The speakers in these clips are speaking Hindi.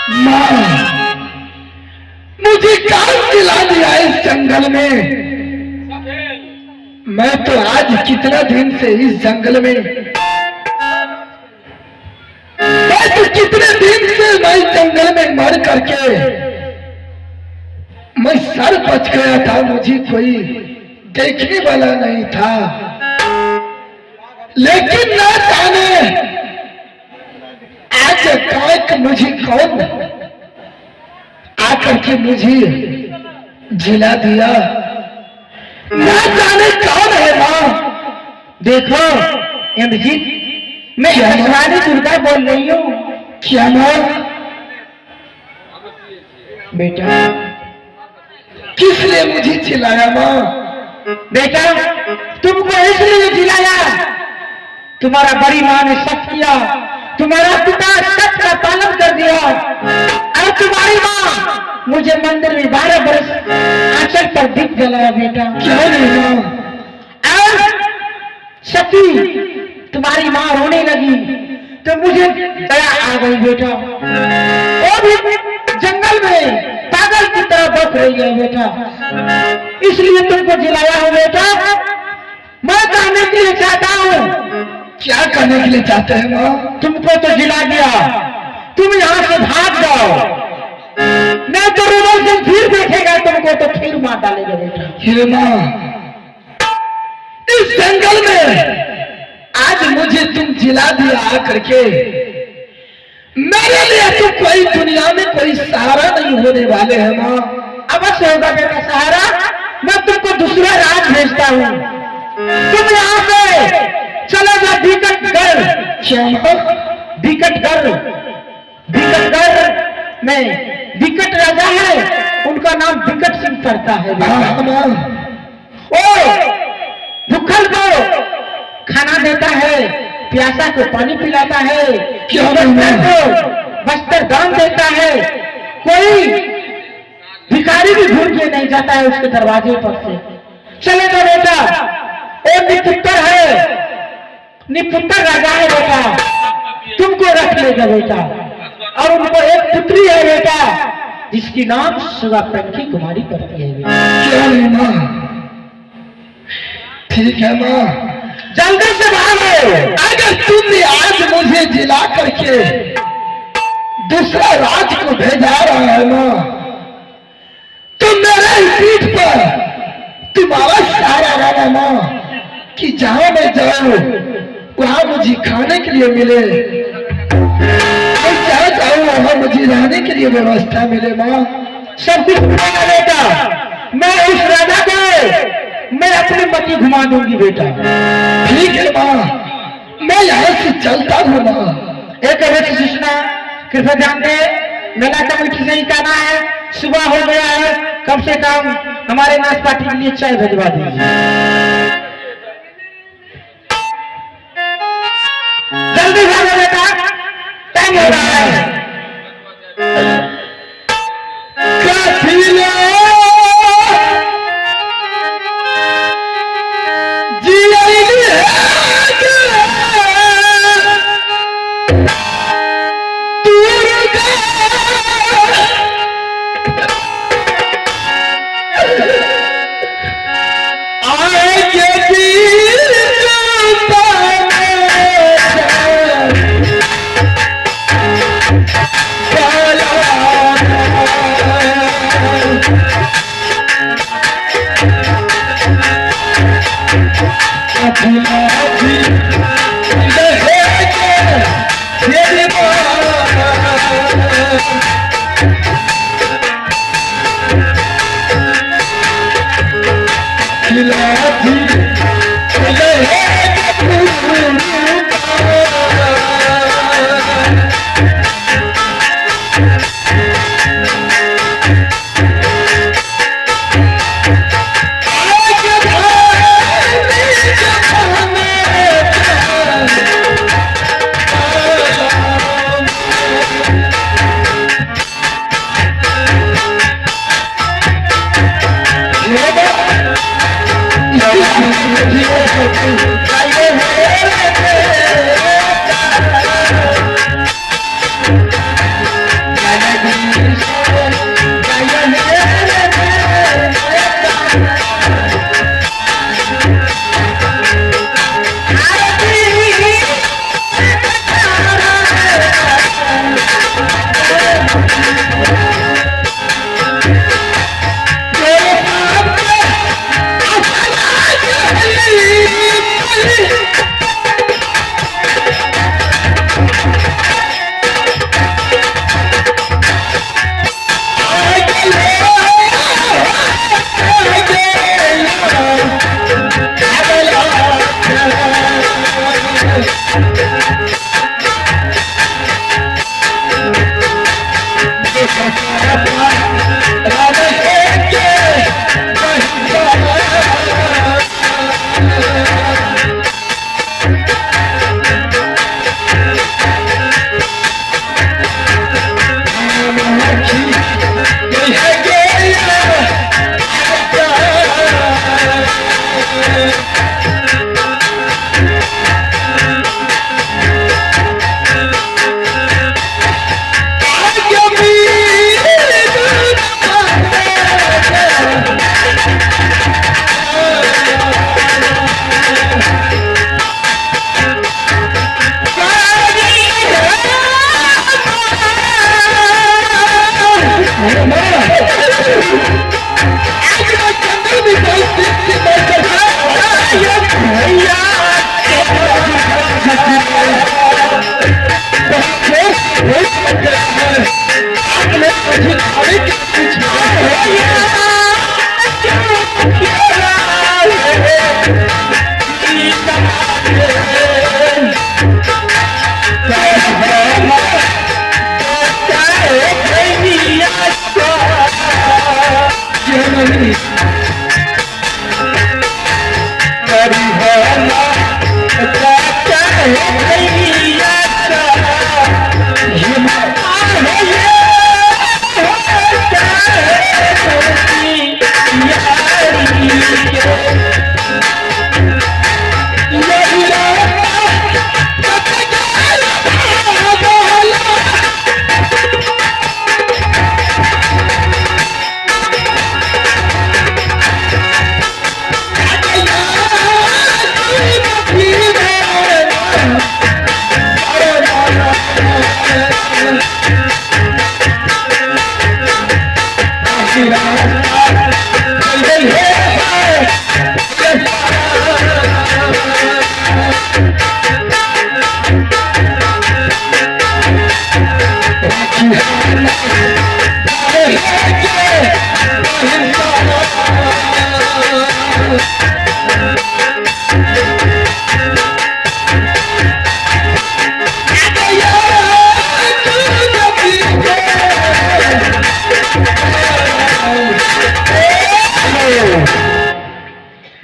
माँ, मुझे कहाँ दिला दिया इस जंगल में। मैं तो आज कितना दिन से इस जंगल में, मैं तो कितने दिन से मैं इस जंगल में मर करके मैं सर बच गया था। मुझे कोई देखने वाला नहीं था, लेकिन ना जाने आज एकाएक मुझे कौन आकर के मुझे जिला दिया। ना जाने कौन है माँ। देखो इंद्रजीत, मैं रानी दुर्गा बोल रही हूँ। क्या माँ? बेटा, किसने मुझे चिल्लाया माँ? बेटा तुमको इसलिए जिलाया, तुम्हारा बड़ी माँ ने सच किया, तुम्हारा पिता सच का पालन कर दिया, और तुम्हारी माँ मुझे मंदिर में 12 बरस आंचल पर दीप जलाया। बेटा क्या नहीं माँ? और सती तुम्हारी माँ रोने लगी तो मुझे दया आ गई। बेटा वो भी जंगल में पागल की तरह बस रही है। बेटा इसलिए तुमको जिलाया है। बेटा मैं कहने के लिए चाहता हूँ। क्या करने के लिए चाहते हैं माँ? तुमको तो जिला दिया, तुम यहाँ से भाग जाओ, नहीं तो रोमन सिंह फिर बैठेगा तुमको तो फिर मार डालेगा। बेटा हे माँ, इस जंगल में आज मुझे तुम जिला दिया आकर के, मेरे लिए तो कोई दुनिया में कोई सहारा नहीं होने वाले हैं माँ। अवश्य होगा बेटा सहारा, मैं तुमको दूसरा राज भेजता हूँ। तुम यहाँ से चलो जा बिकटगढ़। बिकटगढ़, बिकटगढ़ में बिकट राजा है, उनका नाम बिकट सिंह पड़ता है। ओ भूखल को खाना देता है, प्यासा को पानी पिलाता है, को वस्त्र दान देता है, कोई भिखारी भी भूल के नहीं जाता है उसके दरवाजे पर से। चलेगा बेटा, वो निपुत्र है, निपुत्र राजा है बेटा, तुमको रख लेगा बेटा। और उनको एक पुत्री है बेटा, जिसकी नाम सुगापंखी कुमारी पड़ती है बेटा। क्या नहीं माँ? ठीक है माँ, जल्दी से भागो। अगर तुमने आज मुझे जिला करके दूसरा राज को भेजा रहा है माँ, तो मेरे ही पीठ पर तुम्हारा सहारा रहना माँ, कि जहां मैं जाऊं वहां मुझे खाने के लिए मिले, मैं जहाँ जाऊं वहां मुझे रहने के लिए व्यवस्था मिले माँ। सब कुछ मिलेगा बेटा। मैं उस राजा को मैं अपनी मती घुमा दूंगी बेटा। ठीक है माँ, मैं यहाँ से चलता हूँ माँ। एक सूचना कृपया ध्यान दे, मेला कमेटी से ही कहना है, सुबह हो गया है, कम से कम हमारे नाशपाती के लिए चाय भिजवा दीजिए। जल्दी भागो बेटा, टाइम हो रहा है।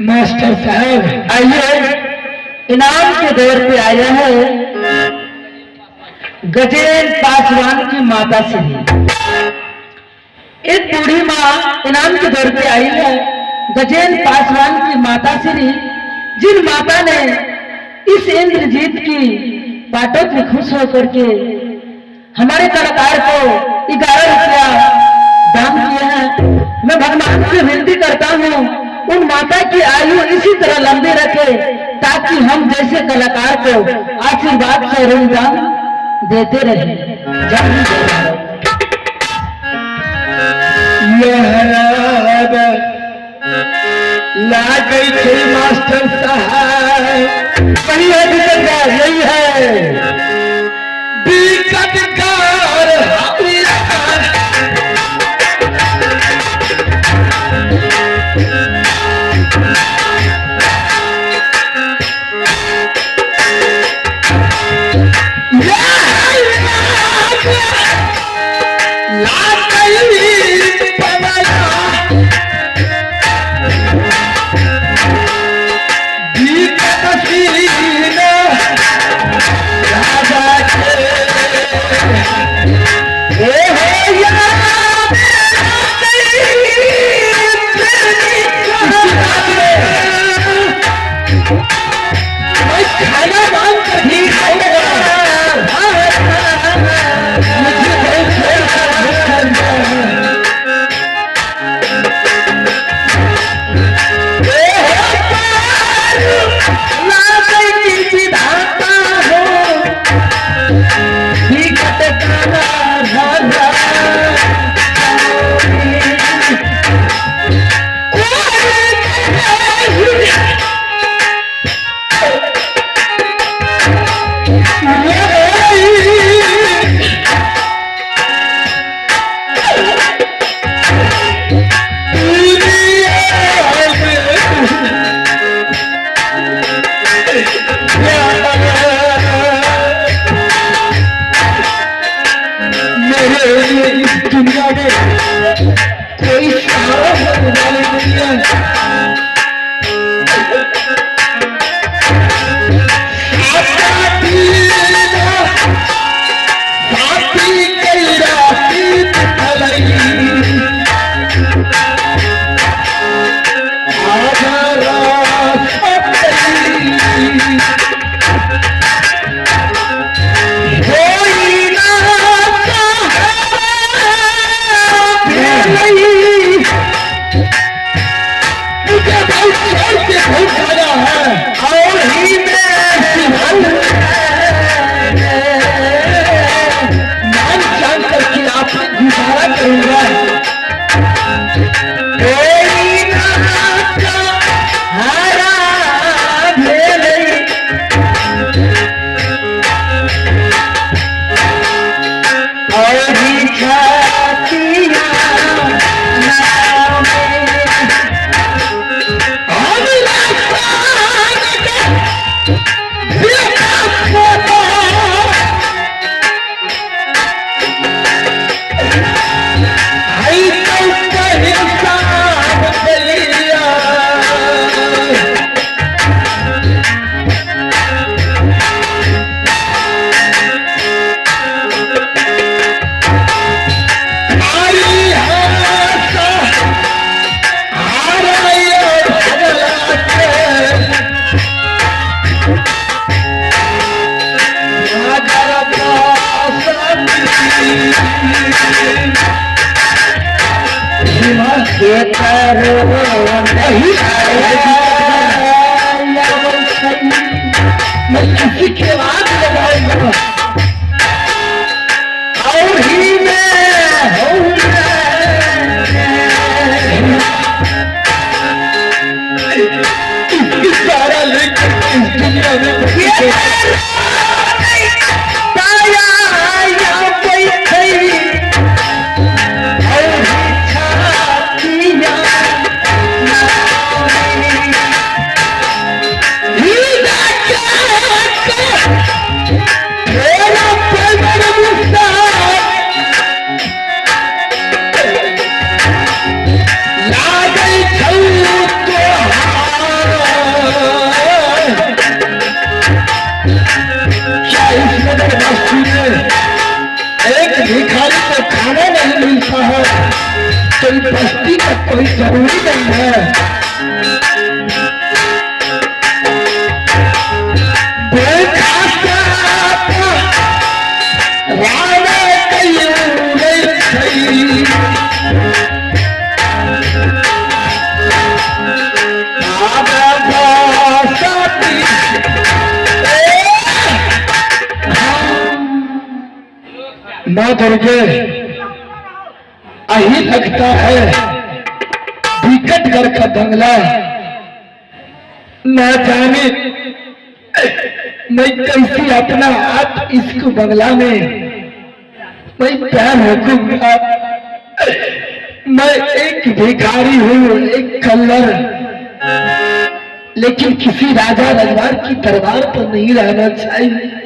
मास्टर साहब आइए इनाम के दौर पे आया है गजेंद्र पासवान की माता श्री। एक बूढ़ी माँ इनाम के दौर पे आई है गजेंद्र पासवान की माता श्री, जिन माता ने इस इंद्रजीत की बातों में खुश होकर के हमारे कलाकार को 11 रुपया दान किया है। मैं भगवान से विनती करता हूँ उन माता की आयु इसी तरह लंबी रखे ताकि हम जैसे कलाकार को आशीर्वाद से अनुदान देते रहे। ला गई थी मास्टर साहब, वही है बिकटकार, यही है बिकटकार राजा के मेरे लिए इस दुनिया में कोई सहारा होने वाली नहीं है। मैं किसी के बाद लगाऊंगा और ही इसकी सारा लेकर इस दुनिया में भिखारी को खाना नहीं मिलता है तो बस्ती का कोई जरूरी नहीं है। माँ दुर्गे अही लगता है विकटगढ़ का बंगला न जाने मैं कैसे अपना आप इसको बंगला में मैं प्यार रखूंगा। मैं एक भिखारी हूँ, एक कल्लर, लेकिन किसी राजा रजवार की दरबार पर नहीं रहना चाहिए।